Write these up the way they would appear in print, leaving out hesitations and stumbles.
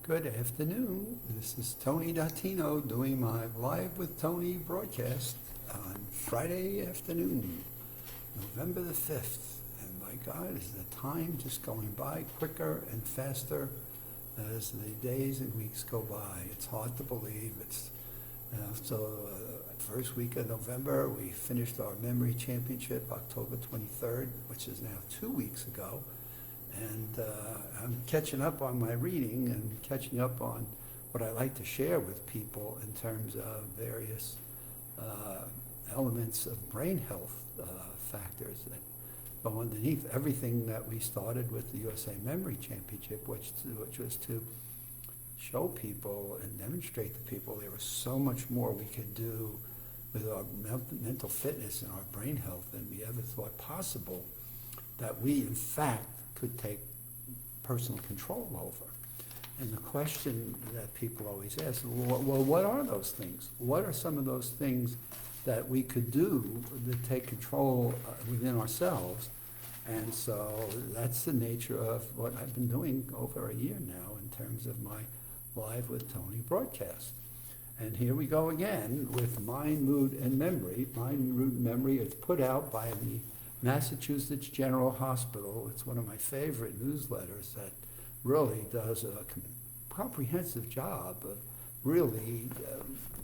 Good afternoon. This is Tony Datino doing my Live with Tony broadcast on Friday afternoon, November the 5th. And my God, is the time just going by quicker and faster as the days and weeks go by. It's hard to believe. First week of November, we finished our memory championship, October 23rd, which is now 2 weeks ago. And I'm catching up on my reading and catching up on what I like to share with people in terms of various elements of brain health factors that go underneath everything that we started with the USA Memory Championship, which was to show people and demonstrate to people there was so much more we could do with our mental fitness and our brain health than we ever thought possible, that we, in fact, could take personal control over. And the question that people always ask, well, what are those things? What are some of those things that we could do to take control within ourselves? And so that's the nature of what I've been doing over a year now in terms of my Live with Tony broadcast. And here we go again with Mind, Mood, and Memory. Mind, Mood, and Memory is put out by the Massachusetts General Hospital. It's one of my favorite newsletters that really does a comprehensive job of really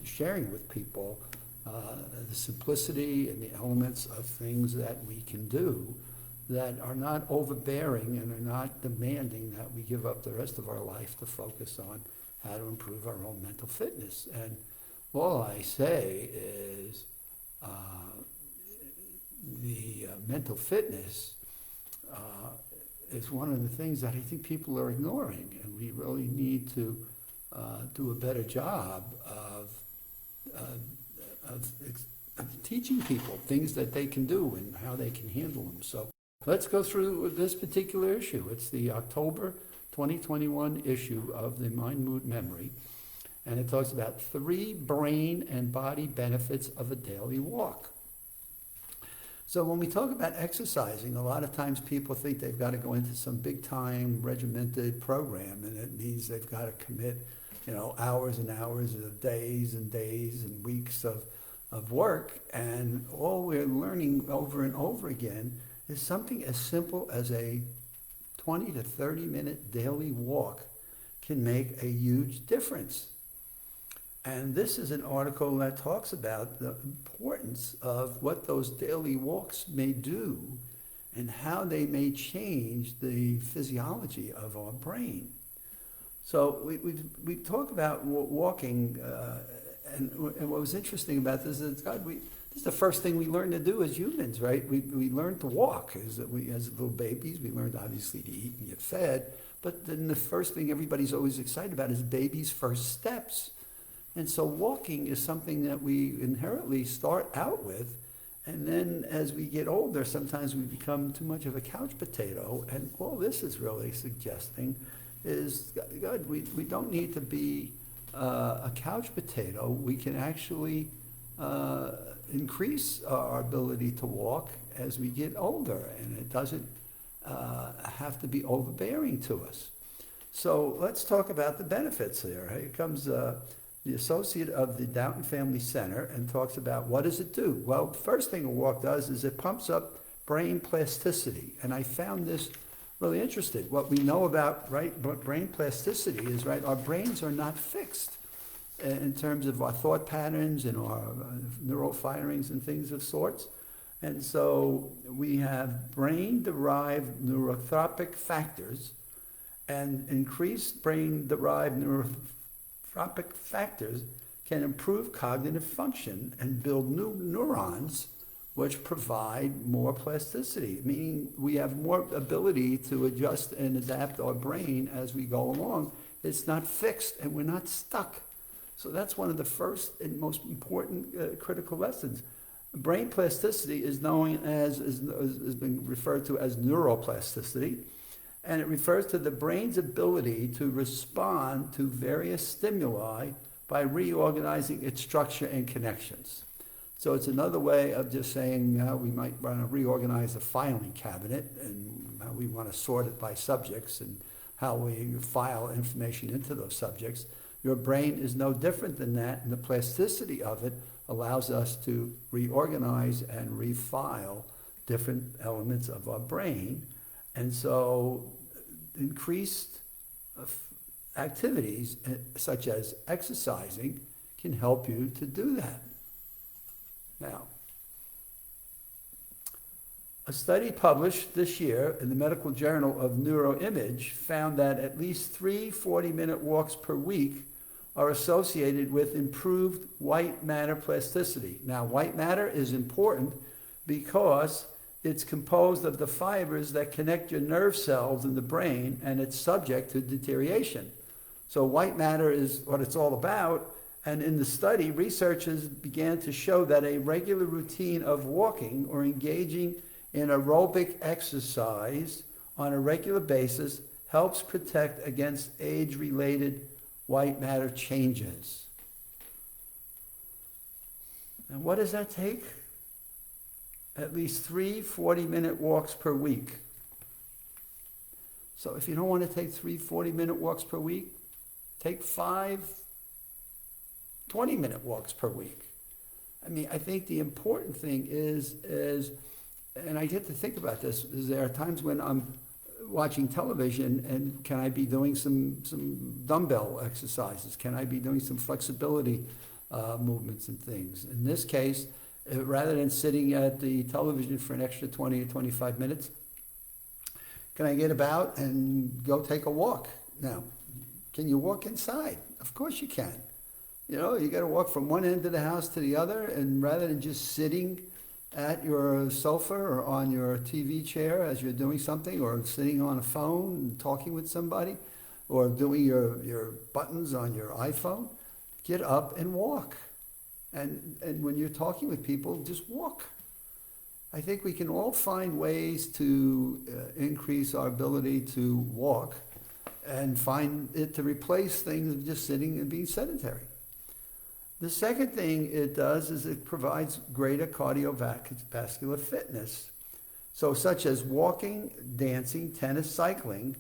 sharing with people the simplicity and the elements of things that we can do that are not overbearing and are not demanding that we give up the rest of our life to focus on how to improve our own mental fitness. And all I say is the mental fitness is one of the things that I think people are ignoring, and we really need to do a better job of teaching people things that they can do and how they can handle them. So let's go through this particular issue. It's the October 2021 issue of the Mind, Mood, Memory, and it talks about 3 brain and body benefits of a daily walk. So when we talk about exercising, a lot of times people think they've got to go into some big-time regimented program, and it means they've got to commit, hours and hours of days and weeks of work. And all we're learning over and over again is something as simple as a 20 to 30-minute daily walk can make a huge difference. And this is an article that talks about the importance of what those daily walks may do and how they may change the physiology of our brain. So we talk about walking, and what was interesting about this is, this is the first thing we learn to do as humans, right? We learn to walk. As little babies, we learned obviously to eat and get fed, but then the first thing everybody's always excited about is baby's first steps. And so walking is something that we inherently start out with, and then as we get older, sometimes we become too much of a couch potato. And all this is really suggesting is, God, we don't need to be a couch potato. We can actually increase our ability to walk as we get older, and it doesn't have to be overbearing to us. So let's talk about the benefits here. Here comes the associate of the Downton Family Center and talks about what does it do? Well, the first thing a walk does is it pumps up brain plasticity. And I found this really interesting. What we know about brain plasticity is, our brains are not fixed in terms of our thought patterns and our neural firings and things of sorts. And so we have brain-derived neurotrophic factors, and increased brain-derived neurotrophic factors can improve cognitive function and build new neurons, which provide more plasticity, meaning we have more ability to adjust and adapt our brain as we go along. It's not fixed, and we're not stuck. So that's one of the first and most important critical lessons. Brain plasticity is known as, has been referred to as neuroplasticity, and it refers to the brain's ability to respond to various stimuli by reorganizing its structure and connections. So it's another way of just saying how we might want to reorganize a filing cabinet and how we want to sort it by subjects and how we file information into those subjects. Your brain is no different than that, and the plasticity of it allows us to reorganize and refile different elements of our brain. And so increased activities such as exercising can help you to do that. Now, a study published this year in the Medical Journal of Neuroimage found that at least 3 40-minute walks per week are associated with improved white matter plasticity. Now, white matter is important because it's composed of the fibers that connect your nerve cells in the brain, and it's subject to deterioration. So white matter is what it's all about. And in the study, researchers began to show that a regular routine of walking or engaging in aerobic exercise on a regular basis helps protect against age-related white matter changes. And what does that take? At least 3 40-minute walks per week. So if you don't want to take 3 40-minute walks per week, take 5 20-minute walks per week. I mean, I think the important thing is, and I get to think about this, is there are times when I'm watching television and can I be doing some dumbbell exercises? Can I be doing some flexibility movements and things? In this case, rather than sitting at the television for an extra 20 or 25 minutes, can I get about and go take a walk? Now, can you walk inside? Of course you can. You know, you got to walk from one end of the house to the other, and rather than just sitting at your sofa or on your TV chair as you're doing something, or sitting on a phone and talking with somebody, or doing your buttons on your iPhone, get up and walk. And when you're talking with people, just walk. I think we can all find ways to increase our ability to walk and find it to replace things of just sitting and being sedentary. The second thing it does is it provides greater cardiovascular fitness. So such as walking, dancing, tennis, cycling,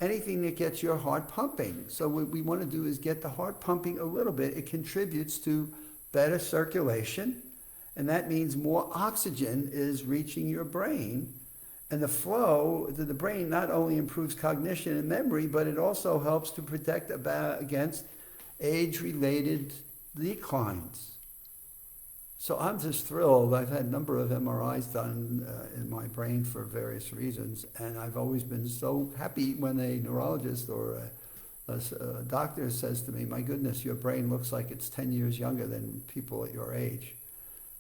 anything that gets your heart pumping. So what we want to do is get the heart pumping a little bit. It contributes to better circulation, and that means more oxygen is reaching your brain. And the flow to the brain not only improves cognition and memory, but it also helps to protect against age-related declines. So I'm just thrilled. I've had a number of MRIs done in my brain for various reasons, and I've always been so happy when a neurologist or a doctor says to me, my goodness, your brain looks like it's 10 years younger than people at your age.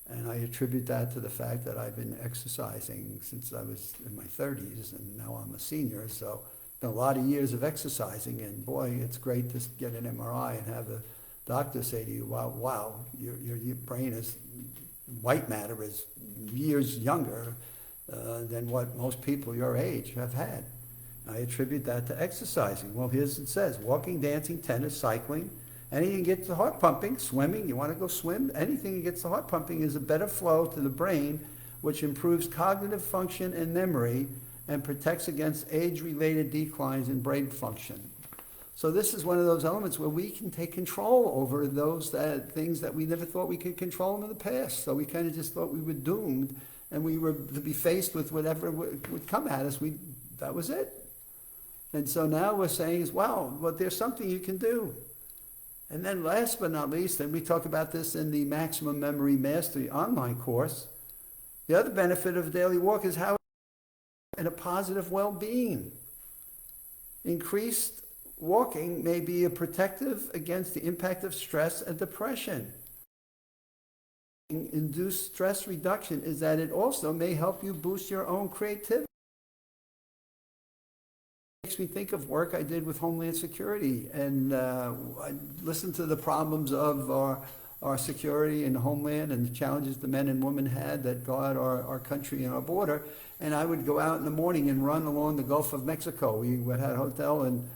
And I attribute that to the fact that I've been exercising since I was in my 30s, and now I'm a senior, so been a lot of years of exercising, and boy, it's great to get an MRI and have a doctor say to you, wow, your brain is, white matter is years younger than what most people your age have had. I attribute that to exercising. Well, here's it says, walking, dancing, tennis, cycling, anything that gets the heart pumping, swimming, you want to go swim, anything that gets the heart pumping is a better flow to the brain, which improves cognitive function and memory and protects against age-related declines in brain function. So this is one of those elements where we can take control over those things that we never thought we could control in the past. So we kind of just thought we were doomed, and we were to be faced with whatever would come at us. That was it. And so now we're saying is, wow, well, there's something you can do. And then last but not least, and we talk about this in the Maximum Memory Mastery online course, the other benefit of a daily walk is how and a positive well-being. Increased walking may be a protective against the impact of stress and depression. Induced stress reduction is that it also may help you boost your own creativity. Makes me think of work I did with Homeland Security, and I listened to the problems of our security and Homeland and the challenges the men and women had that guard our country and our border. And I would go out in the morning and run along the Gulf of Mexico. We had a hotel in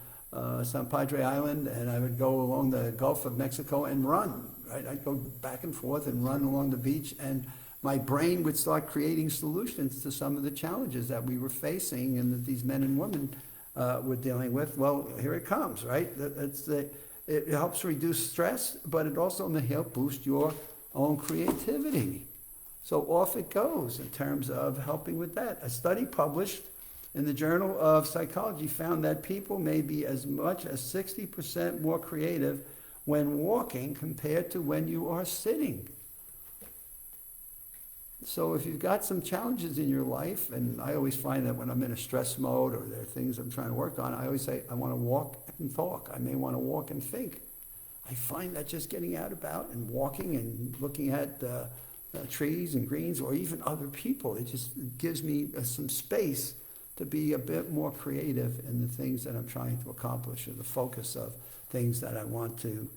San Padre Island, and I would go along the Gulf of Mexico and run. Right? I'd go back and forth and run along the beach, and my brain would start creating solutions to some of the challenges that we were facing and that these men and women we're dealing with. Well, here it comes, right? It helps reduce stress, but it also may help boost your own creativity. So off it goes in terms of helping with that. A study published in the Journal of Psychology found that people may be as much as 60% more creative when walking compared to when you are sitting. So if you've got some challenges in your life, and I always find that when I'm in a stress mode or there are things I'm trying to work on, I always say, I want to walk and talk. I may want to walk and think. I find that just getting out about and walking and looking at trees and greens or even other people, it just gives me some space to be a bit more creative in the things that I'm trying to accomplish or the focus of things that I want to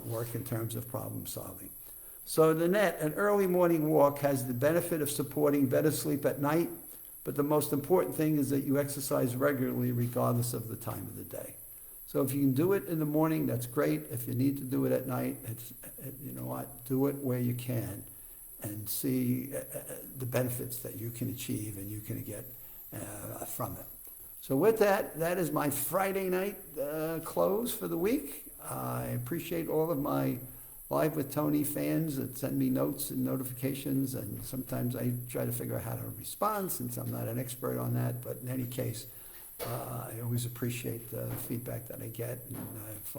work in terms of problem solving. So the net, an early morning walk has the benefit of supporting better sleep at night, but the most important thing is that you exercise regularly regardless of the time of the day. So if you can do it in the morning, that's great. If you need to do it at night, you know what, do it where you can and see the benefits that you can achieve and you can get from it. So with that, that is my Friday night close for the week. I appreciate all of my Live with Tony fans that send me notes and notifications, and sometimes I try to figure out how to respond since I'm not an expert on that, but in any case, I always appreciate the feedback that I get, and if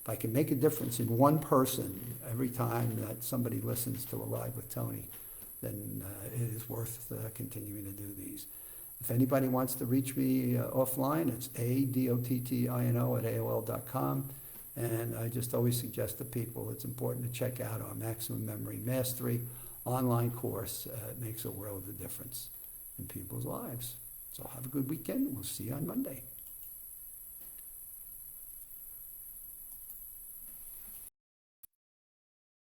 I can make a difference in one person every time that somebody listens to a Live with Tony, then it is worth continuing to do these. If anybody wants to reach me offline, it's adottino@aol.com. And I just always suggest to people it's important to check out our Maximum Memory Mastery online course. It makes a world of difference in people's lives. So have a good weekend. We'll see you on Monday.